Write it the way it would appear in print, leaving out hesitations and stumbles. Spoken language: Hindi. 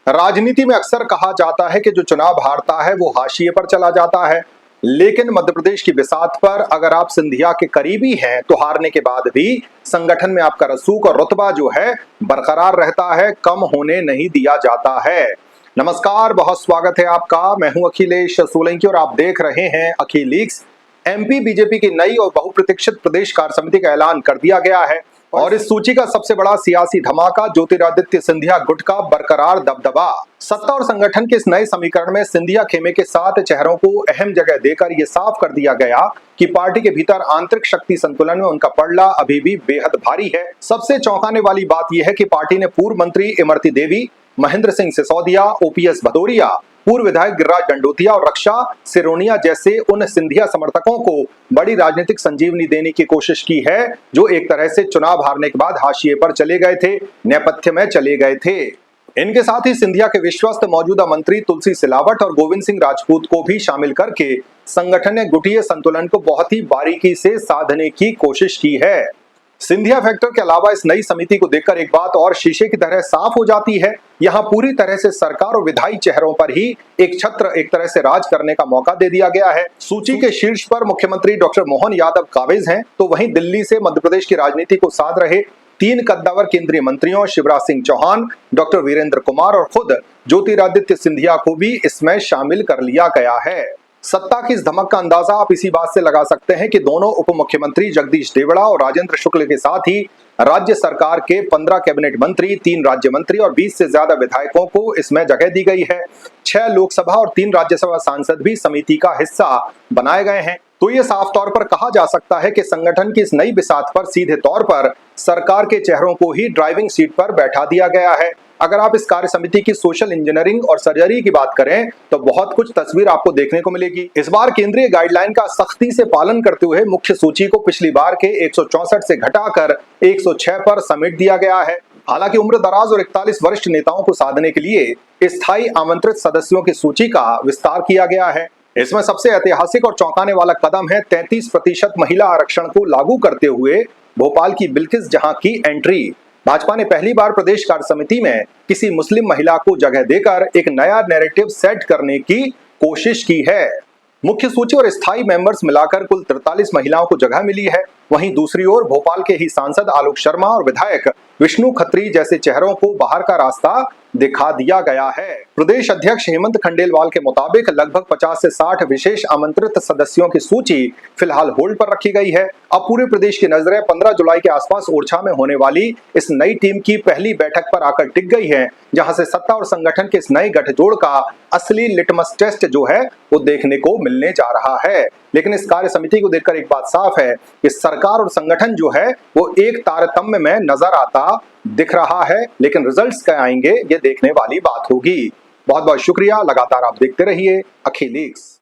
राजनीति में अक्सर कहा जाता है कि जो चुनाव हारता है वो हाशिए पर चला जाता है, लेकिन मध्य प्रदेश की बिसात पर अगर आप सिंधिया के करीबी हैं तो हारने के बाद भी संगठन में आपका रसूख और रुतबा जो है बरकरार रहता है, कम होने नहीं दिया जाता है। नमस्कार, बहुत स्वागत है आपका। मैं हूं अखिलेश सोलंकी और आप देख रहे हैं अखिलीक्स। एमपी बीजेपी की नई और बहुप्रतीक्षित प्रदेश कार्य समिति का ऐलान कर दिया गया है और इस सूची का सबसे बड़ा सियासी धमाका ज्योतिरादित्य सिंधिया गुट का बरकरार दबदबा। सत्ता और संगठन के इस नए समीकरण में सिंधिया खेमे के 7 चेहरों को अहम जगह देकर यह साफ कर दिया गया कि पार्टी के भीतर आंतरिक शक्ति संतुलन में उनका पड़ला अभी भी बेहद भारी है। सबसे चौंकाने वाली बात यह है कि पार्टी ने पूर्व मंत्री इमरती देवी, महेंद्र सिंह सिसोदिया, ओपीएस भदौरिया, पूर्व विधायक गिरिराज दंडोतिया और रक्षा सिरोनिया जैसे उन सिंधिया समर्थकों को बड़ी राजनीतिक संजीवनी देने की कोशिश की है जो एक तरह से चुनाव हारने के बाद हाशिए पर चले गए थे, नेपथ्य में चले गए थे। इनके साथ ही सिंधिया के विश्वस्त मौजूदा मंत्री तुलसी सिलावट और गोविंद सिंह राजपूत को भी शामिल करके संगठन ने गुटीय संतुलन को बहुत ही बारीकी से साधने की कोशिश की है। सिंधिया फैक्टर के अलावा इस नई समिति को देखकर एक बात और शीशे की तरह साफ हो जाती है। यहाँ पूरी तरह से सरकार और विधायी चेहरों पर ही एक छत्र एक तरह से राज करने का मौका दे दिया गया है। सूची के शीर्ष पर मुख्यमंत्री डॉक्टर मोहन यादव काबिज हैं, तो वहीं दिल्ली से मध्य प्रदेश की राजनीति को साध रहे 3 कद्दावर केंद्रीय मंत्रियों शिवराज सिंह चौहान, डॉक्टर वीरेंद्र कुमार और खुद ज्योतिरादित्य सिंधिया को भी इसमें शामिल कर लिया गया है। सत्ता की इस धमक का अंदाजा आप इसी बात से लगा सकते हैं कि दोनों उप मुख्यमंत्री जगदीश देवड़ा और राजेंद्र शुक्ल के साथ ही राज्य सरकार के 15 कैबिनेट मंत्री, 3 राज्य मंत्री और 20 से ज्यादा विधायकों को इसमें जगह दी गई है। 6 लोकसभा और 3 राज्यसभा सांसद भी समिति का हिस्सा बनाए गए हैं। तो ये साफ तौर पर कहा जा सकता है कि संगठन की इस नई बिसात पर सीधे तौर पर सरकार के चेहरों को ही ड्राइविंग सीट पर बैठा दिया गया है। अगर आप इस कार्य समिति की सोशल इंजीनियरिंग और सर्जरी की बात करें तो बहुत कुछ तस्वीर आपको देखने को मिलेगी। इस बार केंद्रीय गाइडलाइन का सख्ती से पालन करते हुए मुख्य सूची को पिछली बार के 164 से घटाकर 106 पर समेट दिया गया है। हालांकि उम्र दराज और 41 वरिष्ठ नेताओं को साधने के लिए स्थायी आमंत्रित सदस्यों की सूची का विस्तार किया गया है। इसमें सबसे ऐतिहासिक और चौंकाने वाला कदम है 33% महिला आरक्षण को लागू करते हुए भोपाल की बिल्किस जहां की एंट्री। भाजपा ने पहली बार प्रदेश कार्य समिति में किसी मुस्लिम महिला को जगह देकर एक नया नैरेटिव सेट करने की कोशिश की है। मुख्य सूची और स्थायी मेंबर्स मिलाकर कुल 43 महिलाओं को जगह मिली है। वहीं दूसरी ओर भोपाल के ही सांसद आलोक शर्मा और विधायक विष्णु खत्री जैसे चेहरों को बाहर का रास्ता दिखा दिया गया है। प्रदेश अध्यक्ष हेमंत खंडेलवाल के मुताबिक लगभग 50 से 60 विशेष आमंत्रित सदस्यों की सूची फिलहाल होल्ड पर रखी गई है। अब पूरे प्रदेश की नजरें 15 जुलाई के आसपास ओरछा में होने वाली इस नई टीम की पहली बैठक पर आकर टिक गई है, जहां से सत्ता और संगठन के इस नए गठजोड़ का असली लिटमस टेस्ट जो है वो देखने को मिलने जा रहा है। लेकिन इस कार्य समिति को देखकर एक बात साफ है कि सरकार और संगठन जो है वो एक तारतम्य में नजर आता दिख रहा है, लेकिन रिजल्ट्स क्या आएंगे ये देखने वाली बात होगी। बहुत बहुत शुक्रिया, लगातार आप देखते रहिए अखिलीक्स।